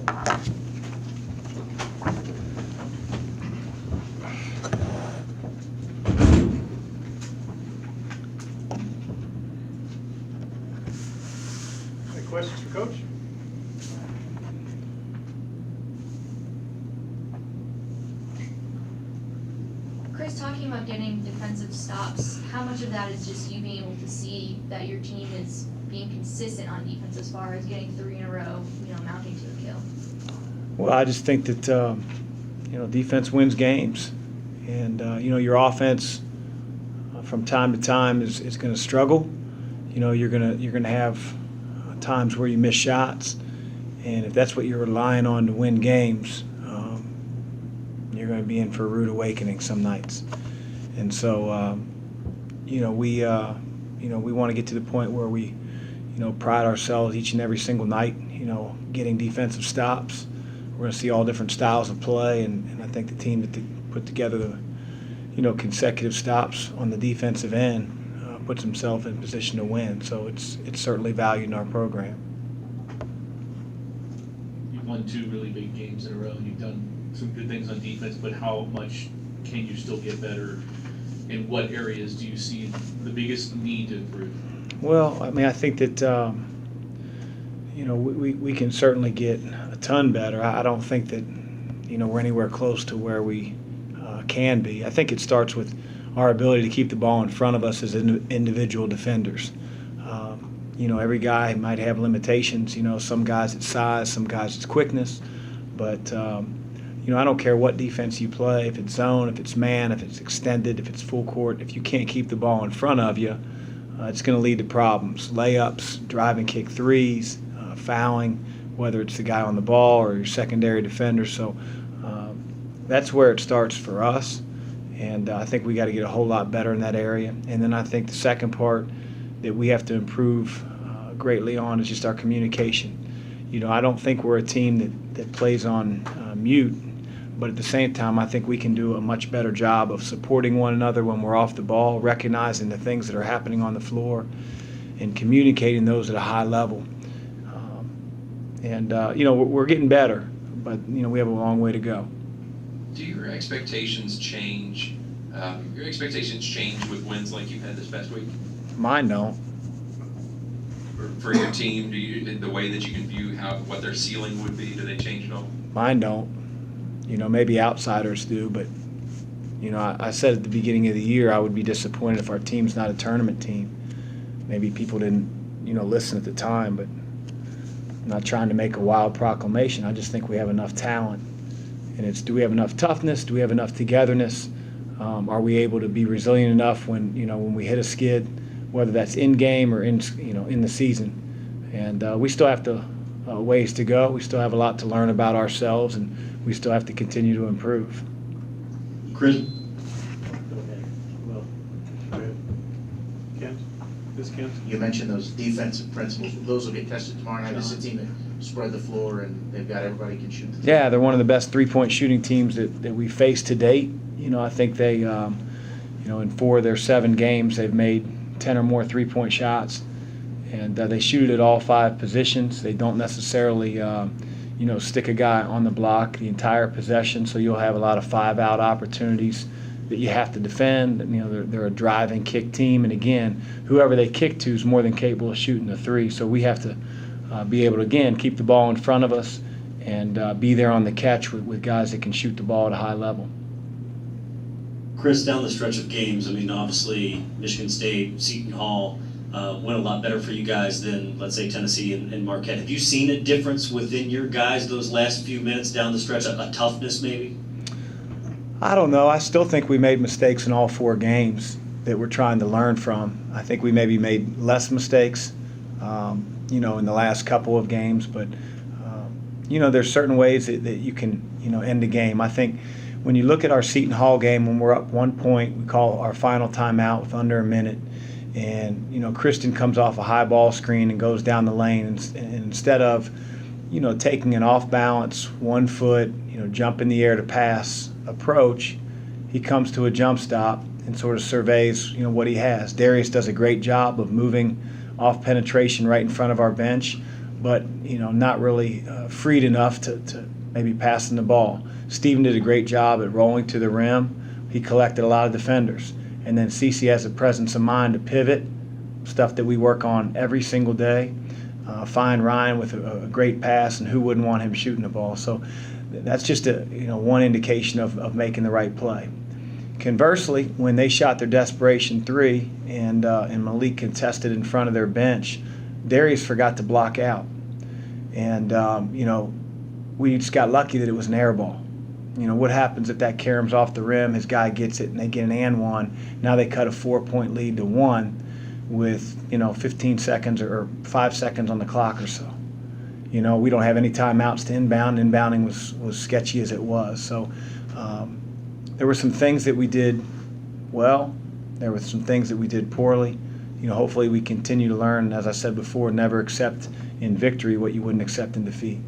Any questions for Coach? Chris, talking about getting defensive stops, how much of that is just you being able to see that your team is being consistent on defense as far as getting 3 in a row, mounting to a kill? Well, I just think that defense wins games, and your offense from time to time is going to struggle. You're going to have times where you miss shots, and if that's what you're relying on to win games, you're going to be in for a rude awakening some nights. And so, we want to get to the point where we, pride ourselves each and every single night, getting defensive stops. We're going to see all different styles of play, and I think the team that put together the, consecutive stops on the defensive end puts himself in position to win. So it's certainly valued in our program. You've won 2 really big games in a row, and you've done some good things on defense, but how much can you still get better? In what areas do you see the biggest need to improve? Well, I think that we can certainly get a ton better. I don't think that we're anywhere close to where we can be. I think it starts with our ability to keep the ball in front of us as individual defenders. Every guy might have limitations. Some guys it's size, some guys it's quickness, but I don't care what defense you play, if it's zone, if it's man, if it's extended, if it's full court, if you can't keep the ball in front of you, it's going to lead to problems. Layups, drive and kick threes, fouling, whether it's the guy on the ball or your secondary defender. So that's where it starts for us, and I think we got to get a whole lot better in that area. And then I think the second part that we have to improve greatly on is just our communication. I don't think we're a team that plays on mute. But at the same time, I think we can do a much better job of supporting one another when we're off the ball, recognizing the things that are happening on the floor, and communicating those at a high level. We're getting better, but we have a long way to go. Do your expectations change? With wins like you've had this past week? Mine don't. For your team, the way that you can view what their ceiling would be, do they change at all? Mine don't. Maybe outsiders do, but I said at the beginning of the year I would be disappointed if our team's not a tournament team. Maybe people didn't, listen at the time, but I'm not trying to make a wild proclamation. I just think we have enough talent, and do we have enough toughness? Do we have enough togetherness? Are we able to be resilient enough when we hit a skid, whether that's in game or in the season? And we still have ways to go. We still have a lot to learn about ourselves, and we still have to continue to improve. Chris? Go ahead. Well, go ahead. Kent? This Kent? You mentioned those defensive principles. Those will get tested tomorrow night. This is a team that spread the floor, and they've got everybody can shoot. Yeah, they're one of the best three-point shooting teams that we faced to date. I think they, in 4 of their 7 games, they've made 10 or more three-point shots, and they shoot it at all 5 positions. They don't necessarily stick a guy on the block the entire possession, so you'll have a lot of 5-out opportunities that you have to defend. They're a drive and kick team, and again, whoever they kick to is more than capable of shooting the 3. So we have to be able to, again, keep the ball in front of us and be there on the catch with guys that can shoot the ball at a high level. Chris, down the stretch of games, obviously Michigan State, Seton Hall went a lot better for you guys than, let's say, Tennessee and Marquette. Have you seen a difference within your guys those last few minutes down the stretch, a toughness maybe? I don't know. I still think we made mistakes in all 4 games that we're trying to learn from. I think we maybe made less mistakes, in the last couple of games. But, there's certain ways that you can, end a game. I think when you look at our Seton Hall game, when we're up 1 point, we call our final timeout with under a minute. And, Kristen comes off a high ball screen and goes down the lane. And instead of, taking an off-balance, 1 foot, jump in the air to pass approach, he comes to a jump stop and sort of surveys, what he has. Darius does a great job of moving off penetration right in front of our bench. but not really freed enough to maybe passing the ball. Steven did a great job at rolling to the rim. He collected a lot of defenders. And then CeCe has a presence of mind to pivot, stuff that we work on every single day. Find Ryan with a great pass, and who wouldn't want him shooting the ball? So that's just one indication of making the right play. Conversely, when they shot their desperation three and Malik contested in front of their bench, Darius forgot to block out. And, we just got lucky that it was an air ball. What happens if that caroms off the rim, his guy gets it, and they get an and one. Now they cut a 4-point lead to 1 with, 15 seconds or 5 seconds on the clock or so. We don't have any timeouts to inbound. Inbounding was sketchy as it was. So there were some things that we did well. There were some things that we did poorly. Hopefully we continue to learn. As I said before, never accept in victory what you wouldn't accept in defeat.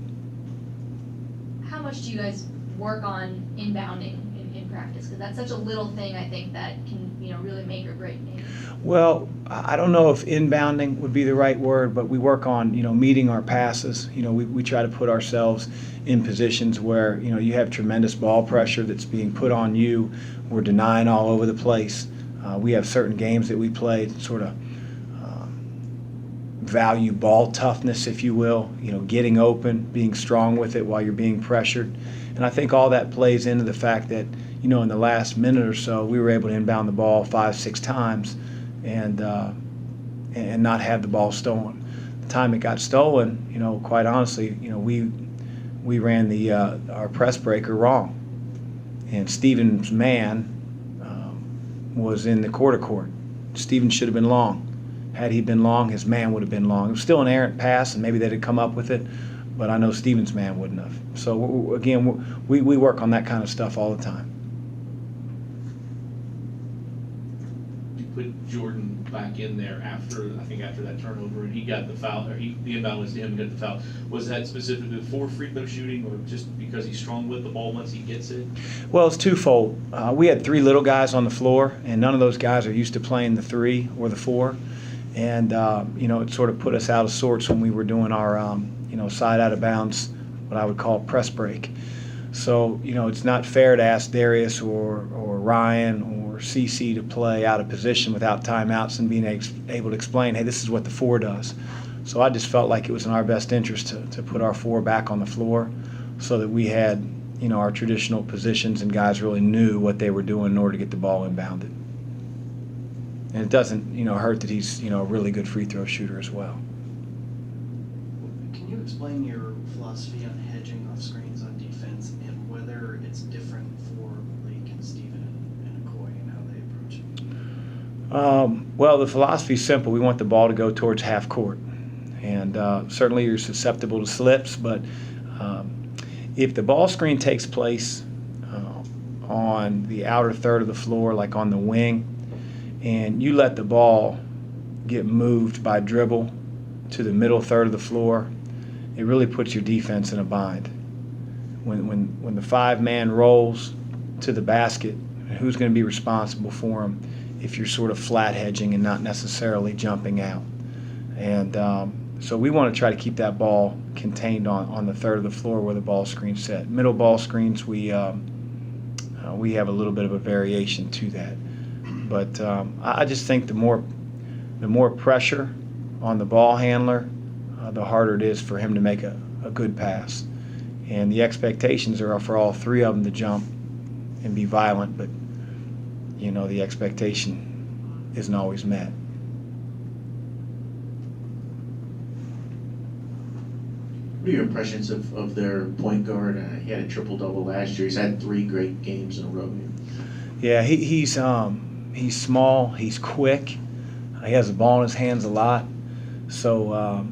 How much do you guys work on inbounding in practice? Because that's such a little thing, I think, that can really make or break games. Well, I don't know if inbounding would be the right word, but we work on meeting our passes. We try to put ourselves in positions where you have tremendous ball pressure that's being put on you. We're denying all over the place. We have certain games that we play that sort of value ball toughness, if you will. Getting open, being strong with it while you're being pressured. And I think all that plays into the fact that, in the last minute or so, we were able to inbound the ball 5-6 times and not have the ball stolen. The time it got stolen, quite honestly, we ran our press breaker wrong. And Steven's man was in the quarter court. Steven should have been long. Had he been long, his man would have been long. It was still an errant pass, and maybe they'd have come up with it, but I know Steven's man wouldn't have. So, again, we work on that kind of stuff all the time. You put Jordan back in there after that turnover, and he got the foul, or the inbound was to him and got the foul. Was that specifically for free throw shooting, or just because he's strong with the ball once he gets it? Well, it's twofold. We had 3 little guys on the floor, and none of those guys are used to playing the 3 or the 4. And, it sort of put us out of sorts when we were doing our, side out of bounds, what I would call press break. So, it's not fair to ask Darius or Ryan or CeCe to play out of position without timeouts and being able to explain, hey, this is what the 4 does. So I just felt like it was in our best interest to put our 4 back on the floor so that we had, our traditional positions and guys really knew what they were doing in order to get the ball inbounded. And it doesn't, hurt that he's, a really good free throw shooter as well. Can you explain your philosophy on hedging off screens on defense and whether it's different for Malik and Steven and Okoye and how they approach it? Well, the philosophy is simple. We want the ball to go towards half court. And certainly you're susceptible to slips, but if the ball screen takes place on the outer third of the floor, like on the wing, and you let the ball get moved by dribble to the middle third of the floor, it really puts your defense in a bind. When the 5-man rolls to the basket, who's going to be responsible for him if you're sort of flat hedging and not necessarily jumping out? And so we want to try to keep that ball contained on the third of the floor where the ball screen's set. Middle ball screens, we have a little bit of a variation to that. But I just think the more pressure on the ball handler, the harder it is for him to make a good pass. And the expectations are for all 3 of them to jump and be violent, but the expectation isn't always met. What are your impressions of their point guard? He had a triple-double last year. He's had 3 great games in a row here. Yeah, he's small, he's quick, he has the ball in his hands a lot. So,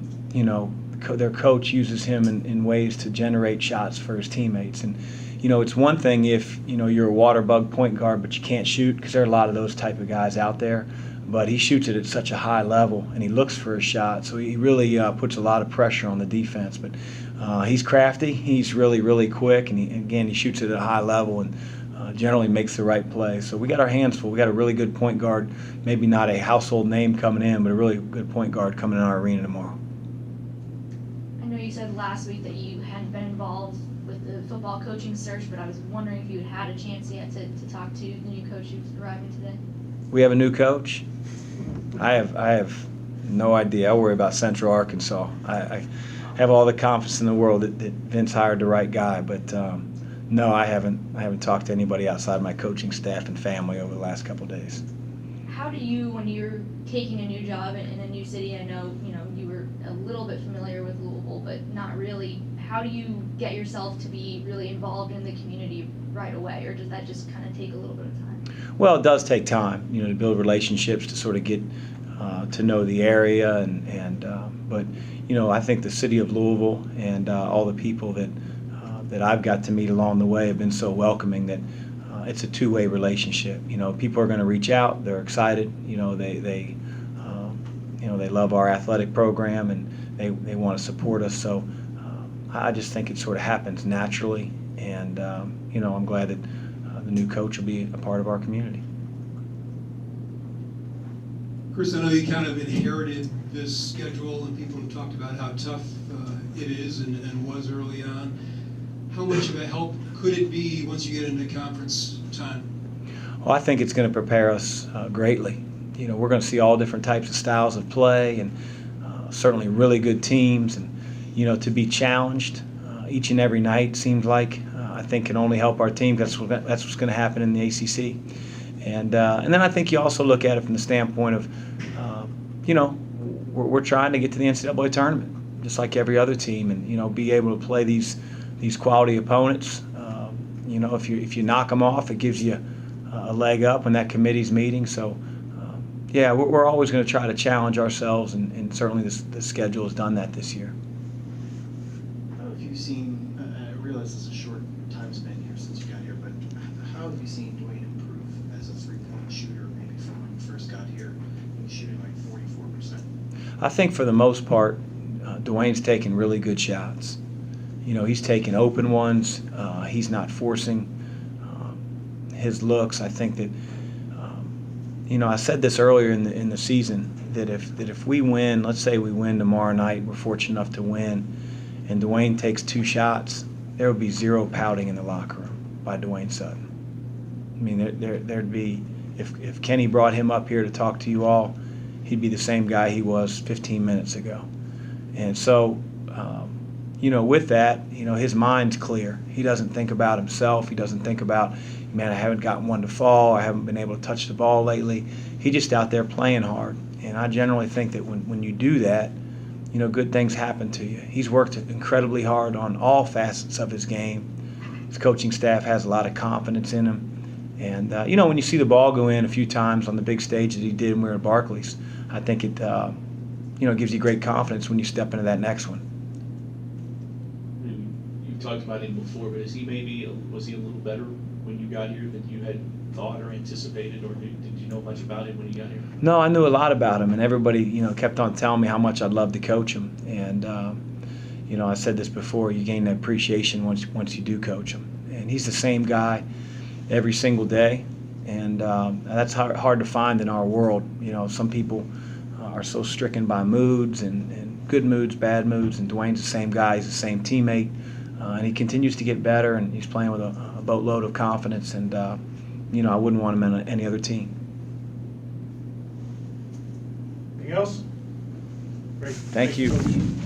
their coach uses him in ways to generate shots for his teammates. And, it's one thing if, you're a water bug point guard but you can't shoot, because there are a lot of those type of guys out there. But he shoots it at such a high level, and he looks for a shot. So he really puts a lot of pressure on the defense. But he's crafty, he's really, really quick, and he shoots it at a high level and generally makes the right play. So we got our hands full. We got a really good point guard, maybe not a household name coming in, but a really good point guard coming in our arena tomorrow. you said last week that you hadn't been involved with the football coaching search, but I was wondering if you had had a chance yet to talk to the new coach who's arriving today. We have a new coach. I have no idea. I worry about Central Arkansas. I have all the confidence in the world that Vince hired the right guy, but no, I haven't talked to anybody outside my coaching staff and family over the last couple of days. How do you, when you're taking a new job in a new city, I know you were a little bit familiar with Louisville, but not really. How do you get yourself to be really involved in the community right away, or does that just kind of take a little bit of time? Well, it does take time, to build relationships, to sort of get to know the area, but I think the city of Louisville and all the people that I've got to meet along the way have been so welcoming that it's a two-way relationship. People are going to reach out. They're excited. They love our athletic program and they want to support us. So I just think it sort of happens naturally, and I'm glad that the new coach will be a part of our community. Chris, I know you kind of inherited this schedule, and people have talked about how tough it is and was early on. How much of a help could it be once you get into conference time? Well, I think it's going to prepare us greatly. We're going to see all different types of styles of play, and certainly really good teams. And to be challenged each and every night seems like I think can only help our team. That's what's going to happen in the ACC. And then I think you also look at it from the standpoint of, we're trying to get to the NCAA tournament, just like every other team, and be able to play these quality opponents. If you knock them off, it gives you a leg up when that committee's meeting. So, we're always going to try to challenge ourselves, and certainly the schedule has done that this year. How have you seen, I realize it's a short time span here since you got here, but how have you seen Dwayne improve as a three-point shooter, maybe from when you first got here, he was shooting like 44%? I think for the most part, Dwayne's taking really good shots. He's taking open ones. He's not forcing his looks. I think that, I said this earlier in the season, that if we win, let's say we win tomorrow night, we're fortunate enough to win, and Dwayne takes 2 shots, there would be zero pouting in the locker room by Dwayne Sutton. I mean, there'd be, if Kenny brought him up here to talk to you all, he'd be the same guy he was 15 minutes ago. And so, with that, his mind's clear. He doesn't think about himself. He doesn't think about, man, I haven't gotten one to fall. I haven't been able to touch the ball lately. He's just out there playing hard. And I generally think that when you do that, good things happen to you. He's worked incredibly hard on all facets of his game. His coaching staff has a lot of confidence in him. And, when you see the ball go in a few times on the big stage that he did when we were at Barclays, I think it, gives you great confidence when you step into that next one. You've talked about him before, but was he a little better when you got here than you had thought or anticipated, or did you know much about him when you got here? No, I knew a lot about him, and everybody, kept on telling me how much I'd love to coach him. And, I said this before, you gain that appreciation once you do coach him. And he's the same guy every single day, and that's hard to find in our world. Some people are so stricken by moods and good moods, bad moods, and Dwayne's the same guy, he's the same teammate, and he continues to get better, and he's playing with a boatload of confidence, and I wouldn't want him on any other team. Anything else? Great. Thank you. Coach.